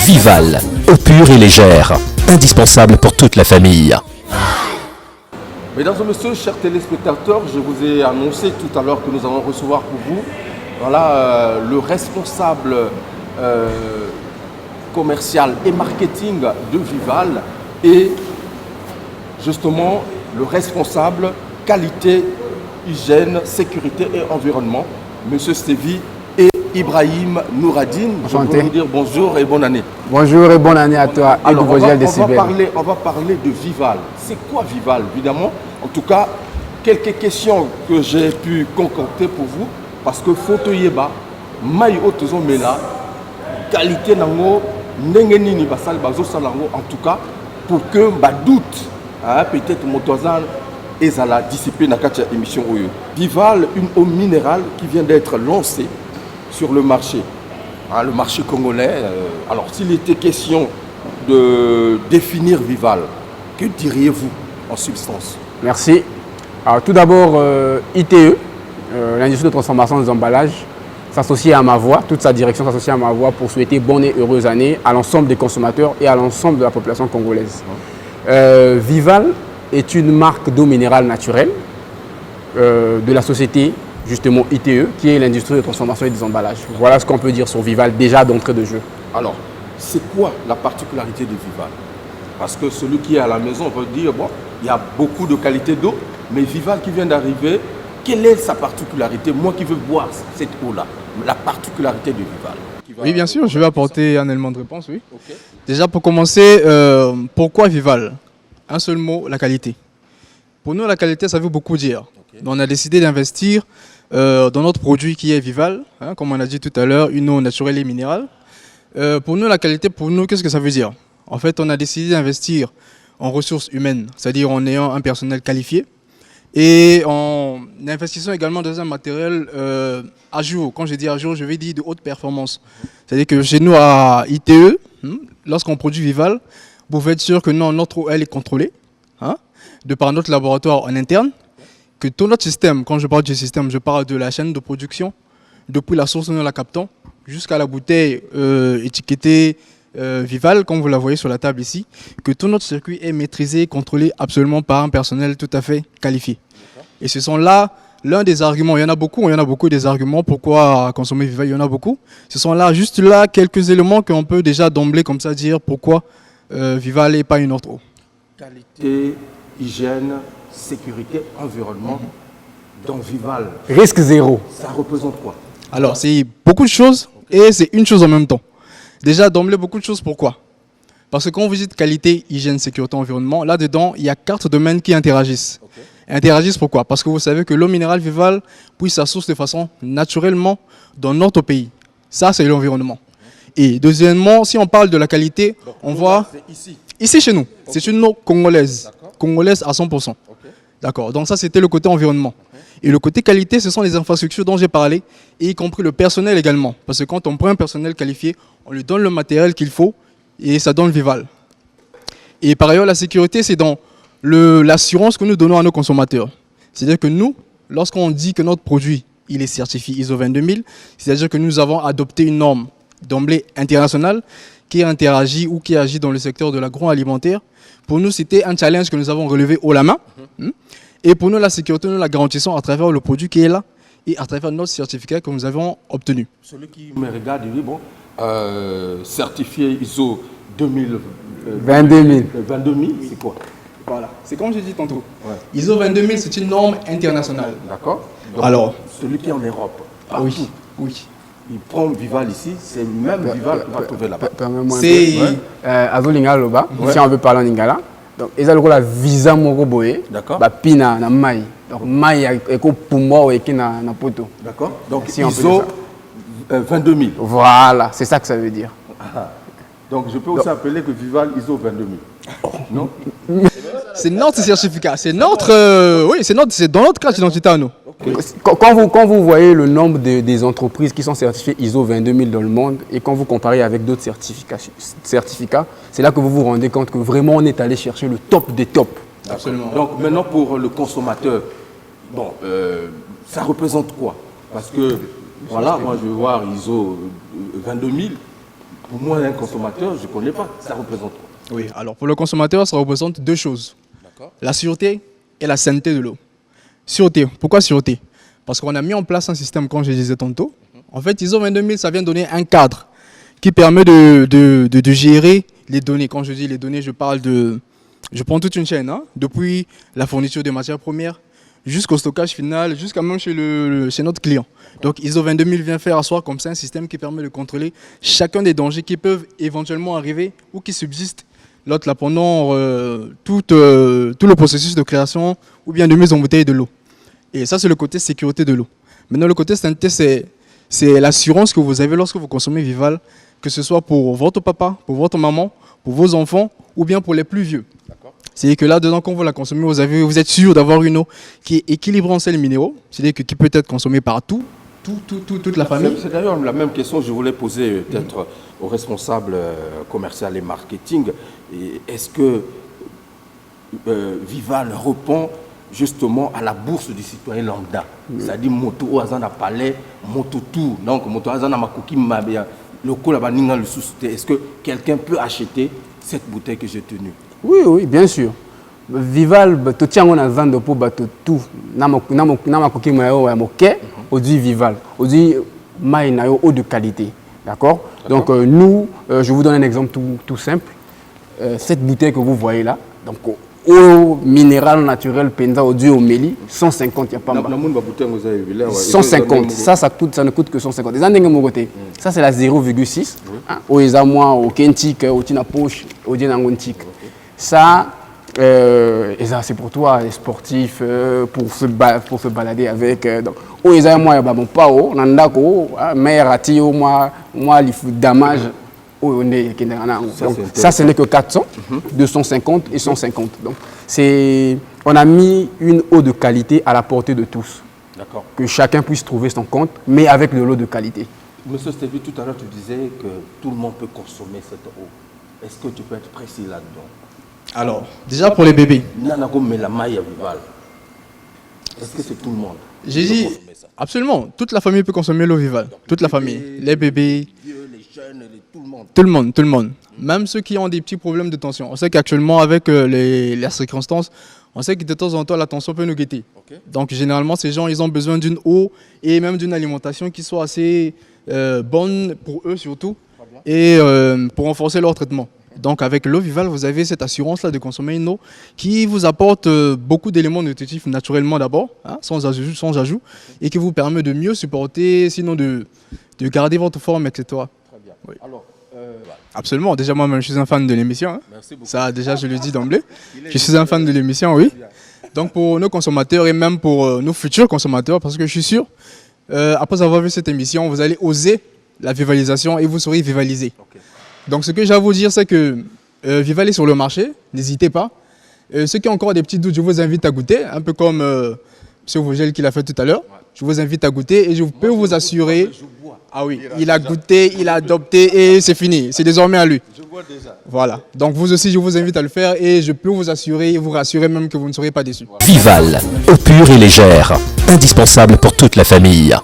Vival, eau pure et légère, indispensable pour toute la famille. Mesdames et messieurs, chers téléspectateurs, je vous ai annoncé tout à l'heure que nous allons recevoir pour vous le responsable commercial et marketing de Vival et justement le responsable qualité, hygiène, sécurité et environnement, Monsieur Stevie et Ibrahim Nouradine. Je veux vous dire bonjour et bonne année. Bonjour et bonne année à toi. Alors, on va parler de Vival. C'est quoi Vival, évidemment? En tout cas, quelques questions que j'ai pu concocter pour vous, parce que photo yeba, maï otozo mela, qualité nango, nengenini basal bazo salango, en tout cas, pour que ma doute, peut-être motozan, ezala dissipé dans cette émission. Vival, une eau minérale qui vient d'être lancée sur le marché congolais. Alors, s'il était question de définir Vival, que diriez-vous en substance? Merci. Alors, tout d'abord, ITE, l'industrie de transformation des emballages, s'associe à ma voix, toute sa direction s'associe à ma voix pour souhaiter bonne et heureuse année à l'ensemble des consommateurs et à l'ensemble de la population congolaise. Vival est une marque d'eau minérale naturelle de la société justement ITE, qui est l'industrie de transformation et des emballages. Voilà ce qu'on peut dire sur Vival déjà d'entrée de jeu. Alors, c'est quoi la particularité de Vival? Parce que celui qui est à la maison peut dire, bon, il y a beaucoup de qualité d'eau, mais Vival qui vient d'arriver, quelle est sa particularité? Moi qui veux boire cette eau-là, la particularité de Vival. Oui, bien sûr, je vais apporter un élément de réponse, oui. Okay. Déjà, pour commencer, pourquoi Vival? Un seul mot, la qualité. Pour nous, la qualité, ça veut beaucoup dire. Okay. Donc, on a décidé d'investir dans notre produit qui est Vival, hein, comme on a dit tout à l'heure, une eau naturelle et minérale. Pour nous, la qualité, pour nous, qu'est-ce que ça veut dire? En fait, on a décidé d'investir en ressources humaines, c'est-à-dire en ayant un personnel qualifié et en investissant également dans un matériel à jour. Quand je dis à jour, je vais dire de haute performance. C'est-à-dire que chez nous, à ITE, lorsqu'on produit Vival, vous pouvez être sûr que notre eau, elle est contrôlée, hein, de par notre laboratoire en interne, que tout notre système, quand je parle du système, je parle de la chaîne de production, depuis la source où nous la captons, jusqu'à la bouteille étiquetée Vival, comme vous la voyez sur la table ici, que tout notre circuit est maîtrisé et contrôlé absolument par un personnel tout à fait qualifié. Et ce sont là l'un des arguments, il y en a beaucoup des arguments pourquoi consommer Vival, il y en a beaucoup. Ce sont là, juste là, quelques éléments qu'on peut déjà d'emblée comme ça dire pourquoi Vival et pas une autre eau. Qualité, hygiène, sécurité, environnement, dans Vival. Risque zéro. Ça représente quoi? Alors, c'est beaucoup de choses et c'est une chose en même temps. Déjà, d'emblée, beaucoup de choses. Pourquoi? Parce que quand vous dites qualité, hygiène, sécurité, environnement, là-dedans, il y a 4 domaines qui interagissent. Okay. Interagissent pourquoi? Parce que vous savez que l'eau minérale Vival puise sa source de façon naturellement dans notre pays. Ça, c'est l'environnement. Et deuxièmement, si on parle de la qualité, donc, on voit... Ici, chez nous. Okay. C'est une eau congolaise. Congolaise à 100%. Okay. D'accord. Donc ça, c'était le côté environnement. Et le côté qualité, ce sont les infrastructures dont j'ai parlé, et y compris le personnel également. Parce que quand on prend un personnel qualifié, on lui donne le matériel qu'il faut, et ça donne Vival. Et par ailleurs, la sécurité, c'est dans l'assurance que nous donnons à nos consommateurs. C'est-à-dire que nous, lorsqu'on dit que notre produit il est certifié ISO 22000, c'est-à-dire que nous avons adopté une norme d'emblée internationale qui interagit ou qui agit dans le secteur de l'agroalimentaire. Pour nous, c'était un challenge que nous avons relevé haut la main. Et pour nous, la sécurité, nous la garantissons à travers le produit qui est là et à travers notre certificat que nous avons obtenu. Celui qui me regarde, il dit, bon, certifié ISO 22000, c'est quoi? Voilà, c'est comme je dis tantôt. Ouais. ISO 22000, c'est une norme internationale. D'accord. Alors, celui qui est en Europe, partout, oui. Il prend Vival ici, c'est le même Vival qu'on va trouver là-bas. C'est Azolinga Loba, si on veut parler en Lingala. Donc, ils ont la visa moko boé. D'accord. Bah pina na mai. Donc mai eko pumbo eki na poto. D'accord. Donc si ISO 22000. Voilà, c'est ça que ça veut dire. Donc je peux aussi appeler que Vival ISO 22000. Non? C'est notre certificat, c'est notre oui, c'est dans notre carte d'identité à nous. Okay. Quand vous voyez le nombre des entreprises qui sont certifiées ISO 22000 dans le monde et quand vous comparez avec d'autres certificats, c'est là que vous vous rendez compte que vraiment on est allé chercher le top des tops. Absolument. Donc maintenant pour le consommateur, bon, ça représente quoi? Parce que voilà, moi je veux voir ISO 22000, Pour moi, un consommateur, je ne connais pas. Ça représente quoi? Oui, alors pour le consommateur, ça représente deux choses. La sûreté et la sainteté de l'eau. Sûreté, pourquoi sûreté? Parce qu'on a mis en place un système, comme je disais tantôt. En fait, ISO 22000, ça vient donner un cadre qui permet de gérer les données. Quand je dis les données, je parle de... Je prends toute une chaîne, hein, depuis la fourniture de matières premières jusqu'au stockage final, jusqu'à même chez notre client. Donc ISO 22000 vient faire asseoir comme ça un système qui permet de contrôler chacun des dangers qui peuvent éventuellement arriver ou qui subsistent là pendant tout le processus de création ou bien de mise en bouteille de l'eau. Et ça, c'est le côté sécurité de l'eau. Maintenant, le côté sainteté, c'est l'assurance que vous avez lorsque vous consommez Vival, que ce soit pour votre papa, pour votre maman, pour vos enfants ou bien pour les plus vieux. C'est-à-dire que là-dedans, quand vous la consommez, vous êtes sûr d'avoir une eau qui est équilibrée en sels minéraux, c'est-à-dire qui peut être consommée par toute la famille. C'est d'ailleurs la même question que je voulais poser peut-être au responsable commercial et marketing. Est-ce que Vival répond justement à la bourse du citoyen lambda? C'est-à-dire moto azana palais, moto tout. Donc moto azana makoki mabia. Le coup là-bas, est-ce que quelqu'un peut acheter cette bouteille que j'ai tenue? Oui, oui, bien sûr. Vival, tu tiens on a zando pour bateau tout. Namakoki mayo ya moke, on dit Vival, on dit maïna eau de qualité, d'accord? Donc nous, je vous donne un exemple tout simple. Cette bouteille que vous voyez là, donc eau minérale naturelle penza au dieu au méli, 150 y a pas mal. 150, ça ne coûte que 150. Ça c'est la 0,6. Au Esamoa, au Kentik, au Tina Poche, au Dienangontik. Ça, c'est pour toi, les sportifs, pour se balader avec. Au Esamoa, il y a mon pao, Nandako, meilleur atio, moi, il faut damage. Ça, ce n'est que 400, 250 et 150. Donc, on a mis une eau de qualité à la portée de tous. D'accord. Que chacun puisse trouver son compte, mais avec de l'eau de qualité. Monsieur Stevie, tout à l'heure, tu disais que tout le monde peut consommer cette eau. Est-ce que tu peux être précis là-dedans? Alors, déjà pour les bébés. Est-ce que c'est tout le monde? J'ai dit, absolument, toute la famille peut consommer l'eau Vival. Toute la famille, les bébés, les jeunes, tout le monde. Même ceux qui ont des petits problèmes de tension. On sait qu'actuellement, avec les circonstances, on sait que de temps en temps, la tension peut nous guetter. Okay. Donc, généralement, ces gens, ils ont besoin d'une eau et même d'une alimentation qui soit assez bonne pour eux surtout et pour renforcer leur traitement. Donc, avec l'eau Vival, vous avez cette assurance-là de consommer une eau qui vous apporte beaucoup d'éléments nutritifs naturellement d'abord, hein, sans ajout, et qui vous permet de mieux supporter, sinon de garder votre forme, etc. Très bien. Oui. Alors, absolument. Déjà, moi-même, je suis un fan de l'émission. Hein. Merci beaucoup. Ça, déjà, je le dis d'emblée. Je suis un fan de l'émission, oui. Donc, pour nos consommateurs et même pour nos futurs consommateurs, parce que je suis sûr, après avoir vu cette émission, vous allez oser la vivalisation et vous serez vivalisé. Okay. Donc, ce que j'ai à vous dire, c'est que Vival est sur le marché. N'hésitez pas. Ceux qui ont encore des petits doutes, je vous invite à goûter, un peu comme M. Vogel qui l'a fait tout à l'heure. Ouais. Je vous invite à goûter et je peux vous assurer... Ah oui, il a goûté, il a adopté et c'est fini. C'est désormais à lui. Je vois déjà. Voilà. Donc vous aussi, je vous invite à le faire et je peux vous assurer et vous rassurer même que vous ne serez pas déçus. Vival, eau pure et légère, indispensable pour toute la famille.